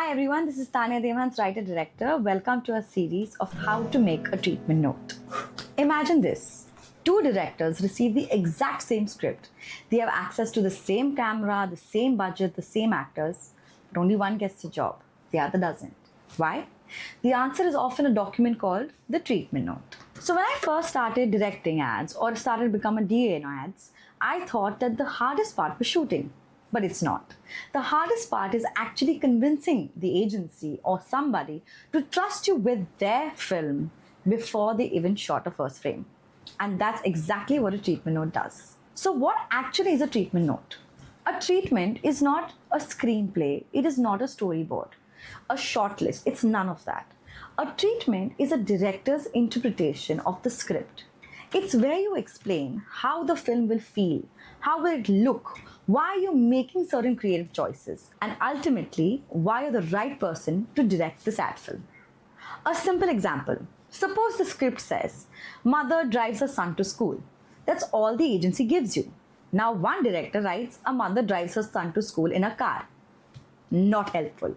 Hi everyone, this is Tania Deohans, writer-director. Welcome to a series of how to make a treatment note. Imagine this. Two directors receive the exact same script. They have access to the same camera, the same budget, the same actors, but only one gets the job, the other doesn't. Why? The answer is often a document called the treatment note. So when I first started directing ads or started becoming a DA in ads, I thought that the hardest part was shooting. But it's not. The hardest part is actually convincing the agency or somebody to trust you with their film before they even shot a first frame. And that's exactly what a treatment note does. So what actually is a treatment note? A treatment is not a screenplay. It is not a storyboard, a short list. It's none of that. A treatment is a director's interpretation of the script. It's where you explain how the film will feel, how will it look, why you're making certain creative choices, and ultimately why you're the right person to direct this ad film. A simple example. Suppose the script says, mother drives her son to school. That's all the agency gives you. Now one director writes, a mother drives her son to school in a car. Not helpful.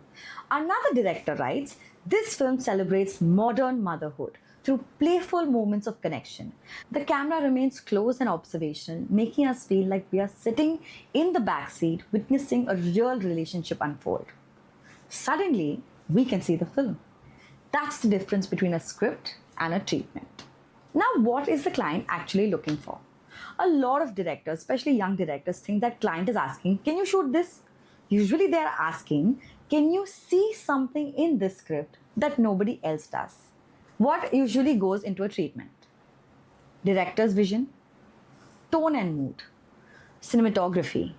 Another director writes, this film celebrates modern motherhood through playful moments of connection. The camera remains close and observational, making us feel like we are sitting in the backseat witnessing a real relationship unfold. Suddenly, we can see the film. That's the difference between a script and a treatment. Now, what is the client actually looking for? A lot of directors, especially young directors, think that client is asking, can you shoot this? Usually they are asking, can you see something in this script that nobody else does? What usually goes into a treatment? Director's vision, tone and mood, cinematography,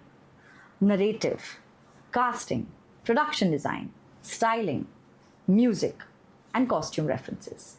narrative, casting, production design, styling, music, and costume references.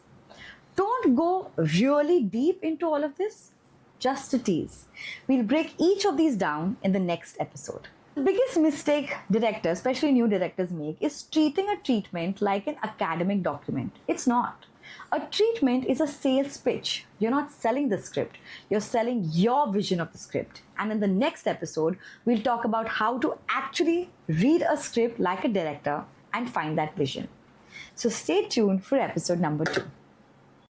Don't go really deep into all of this, just a tease. We'll break each of these down in the next episode. The biggest mistake directors, especially new directors, make is treating a treatment like an academic document. It's not. A treatment is a sales pitch. You're not selling the script. You're selling your vision of the script. And in the next episode, we'll talk about how to actually read a script like a director and find that vision. So stay tuned for episode number 2.